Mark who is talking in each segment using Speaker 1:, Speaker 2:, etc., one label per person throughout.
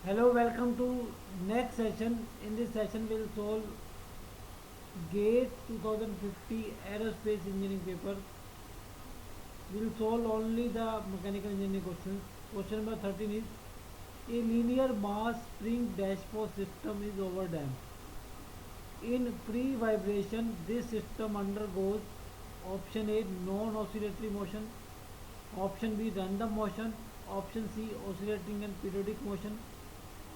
Speaker 1: Hello, welcome to next session. In this session, we'll solve GATE 2050 Aerospace Engineering paper. We'll solve only the mechanical engineering questions. Question number 13 is a linear mass spring dashpost system is overdamped. In pre-vibration, this system undergoes option A non-oscillatory motion, option B random motion, option C oscillating and periodic motion,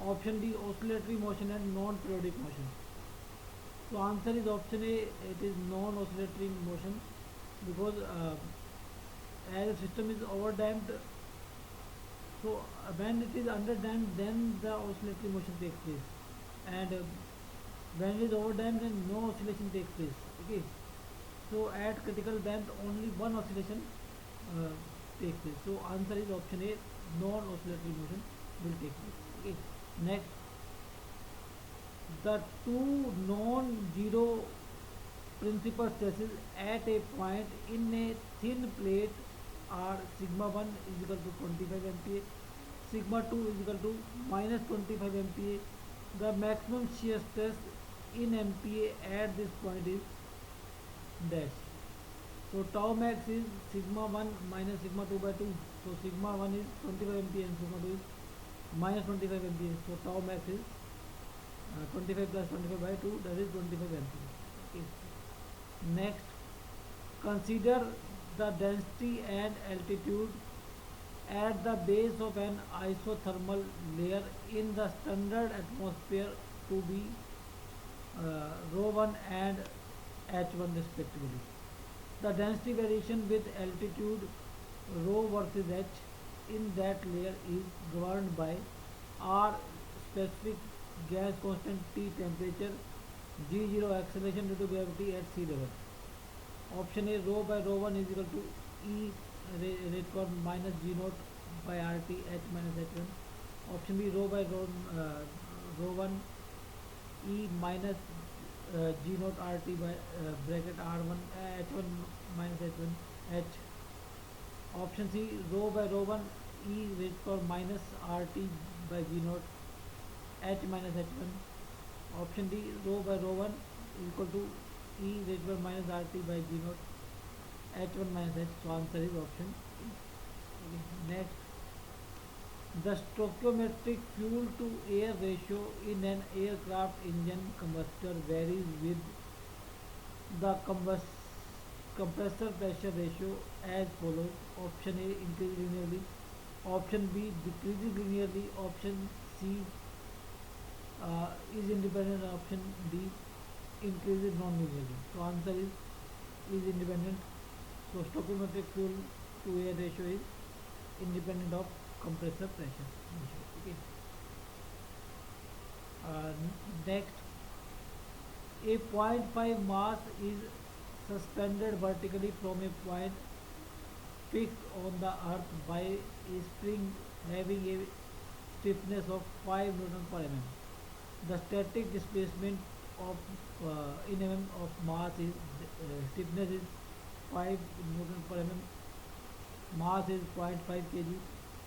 Speaker 1: option D oscillatory motion and non-periodic motion. So answer is option A. It is non-oscillatory motion because as the system is overdamped, so when it is underdamped, then the oscillatory motion takes place, and when it is overdamped, then no oscillation takes place. Okay. So at critical damp, only one oscillation uh, takes place. So answer is option A. Non-oscillatory motion will take place. Okay. Next, the two non-zero principal stresses at a point in a thin plate are sigma 1 is equal to 25 MPa, sigma 2 is equal to minus 25 MPa. The maximum shear stress in MPa at this point is dash. So tau max is sigma 1 minus sigma 2 by 2. So sigma 1 is 25 MPa and sigma 2 is minus 25 MPa. So tau max is 25 plus 25 by 2, that is 25 MPa. Okay. Next, consider the density and altitude at the base of an isothermal layer in the standard atmosphere to be rho 1 and h1 respectively. The density variation with altitude rho versus h in that layer is governed by r specific gas constant, T temperature, G0 acceleration due to gravity at sea level. Option A, rho by rho 1 is equal to E rate called minus G naught by RT H minus H1. Option B, rho by rho 1 E minus G naught RT by bracket R1 H1 minus H1 H. Option C, rho by rho 1 E rate called minus RT by G naught H minus H1. Option D, rho by rho 1 is equal to E raised by minus RT by G naught H1 minus H. So answer is option E. Okay. Next, the stoichiometric fuel to air ratio in an aircraft engine combustor varies with the compressor pressure ratio as follows. Option A, increase linearly. Option B, decreases linearly. Option C, is independent. Option D, increases non-linearly. So answer is independent. So stoichiometric fuel to air ratio is independent of compressor pressure ratio. Okay. Next, a point 0.5 mass is suspended vertically from a point fixed on the earth by a spring having a stiffness of 5 Newton per mm. The static displacement of in mm of mass is stiffness is 5 Newton per mm, mass is 0.5 kg,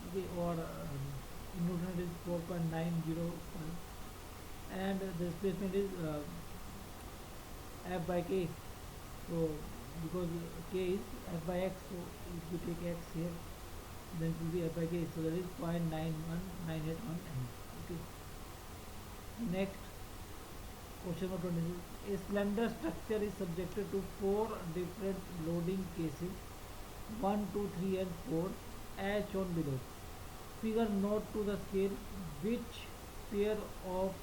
Speaker 1: okay, or in Newton it is 4.905, and the displacement is F by K. So because K is F by X, so if we take X here, then it will be F by K. So that is 0.91981 m. Okay. Next, question number 26. A slender structure is subjected to 4 different loading cases 1, 2, 3 and 4 as shown below. Figure note to the scale which pair of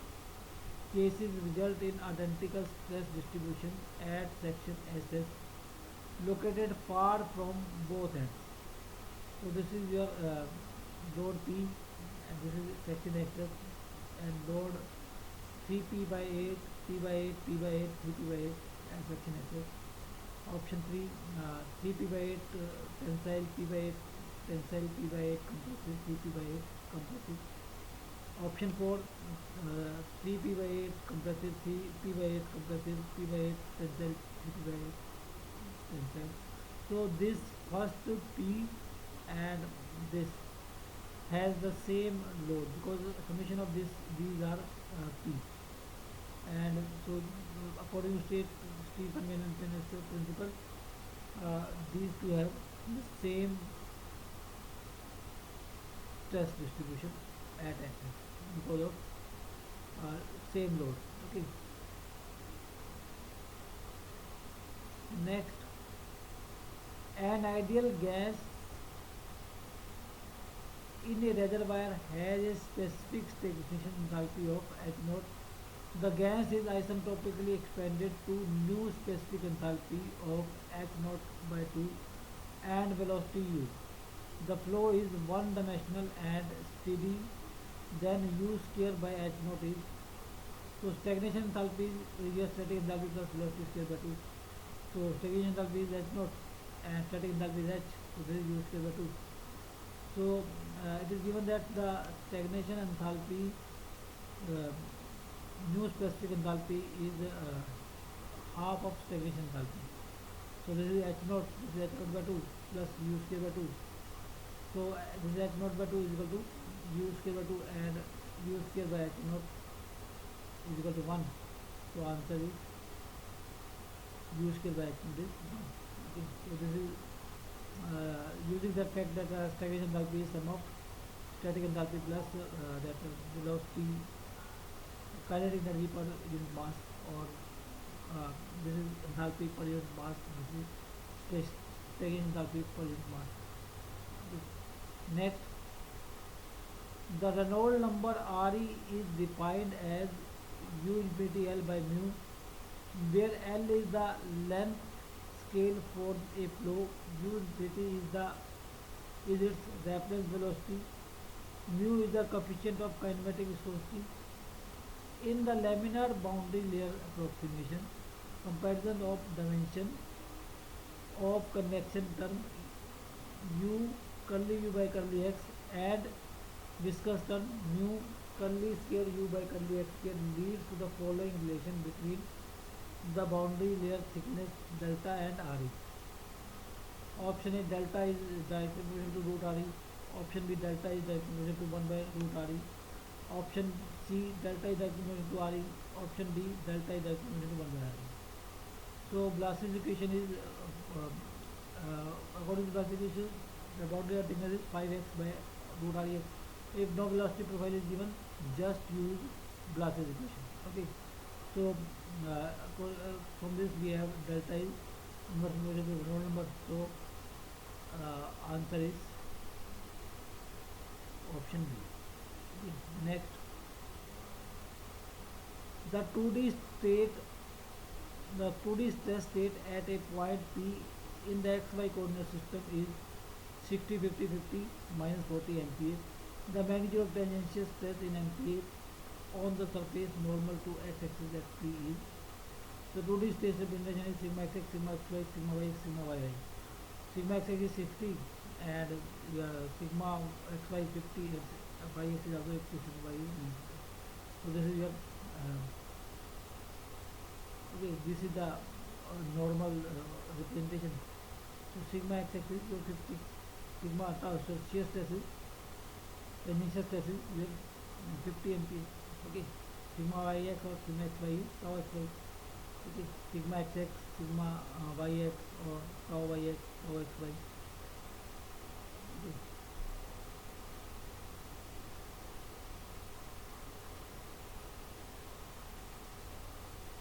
Speaker 1: cases result in identical stress distribution at section SS located far from both ends. So this is your load P and this is section SS, and load 3P by 8, P by 8, P by 8, 3P by 8 and section SS. Option 3, 3P by 8 tensile, P by 8 tensile, P by 8 compressive, 3P by 8 compressive. Option 4, 3P by 8 compressive, 3P by 8 compressive, P by 8 tensile, 3P by 8 tensile. So this first P and this has the same load, because the summation of these are P. And so according to Stephen conventional principle, these two have the same stress distribution at axis because of uh, same load. Okay. Next, an ideal gas in a reservoir has a specific stagnation enthalpy of H naught. The gas is isentropically expanded to new specific enthalpy of H naught by 2 and velocity u. The flow is one dimensional and steady, then u square by H naught is, so stagnation enthalpy is your static enthalpy plus velocity square by 2. So stagnation enthalpy is H naught and static enthalpy is H, so this is u square by 2. So it is given that the stagnation enthalpy, uh, new specific enthalpy is half of stagnation enthalpy. So this is H naught, this is H naught by 2 plus u square by 2. So this is H naught by 2 is equal to u square by 2 and u square by H naught is equal to 1. So answer is u square by H naught is 1. Okay. So this is using the fact that stagnation enthalpy is sum of static enthalpy plus that velocity, kinetic energy per unit mass, or this is enthalpy per unit mass, this is stagnation enthalpy per unit mass. Next, the Reynolds number Re is defined as U infinity L by mu, where L is the length scale for a flow, U infinity is its reference velocity, mu is the coefficient of kinematic viscosity. In the laminar boundary layer approximation, comparison of dimension of convection term u curly u by curly x and viscous term mu curly square u by curly x square leads to the following relation between the boundary layer thickness delta and Re. Option A, delta is directly proportional to root Re. Option B, delta is directly proportional to 1 by root Re. Option C, delta is directly proportional to Re. Option D, delta is directly proportional to 1 by Re. So Blassi's equation is according to Blassi's equation, the boundary layer thickness is 5x by root Rex. If no velocity profile is given, just use Blassi's equation. Okay. So from this we have delta is inverse proportional to Reynolds number. So answer is option B. Okay. Next, the 2D state, the 2D stress state at a point P in the xy coordinate system is 60 50 50 minus 40 MPa. The magnitude of tangential stress in MPa on the surface normal to x-axis at P is, the 2D stress representation is sigma x, sigma y, sigma y, sigma y. Sigma x is 60 and sigma xy is 50 and y x is also 50, sigma y is 90. So this is your okay, this is the normal representation. So sigma x is your 50, sigma so shear stress is, tangential stress is your 50 MPa. Okay, sigma yx or sigma xy is tau xy. Okay, sigma xx, sigma yx or tau yx, tau xy.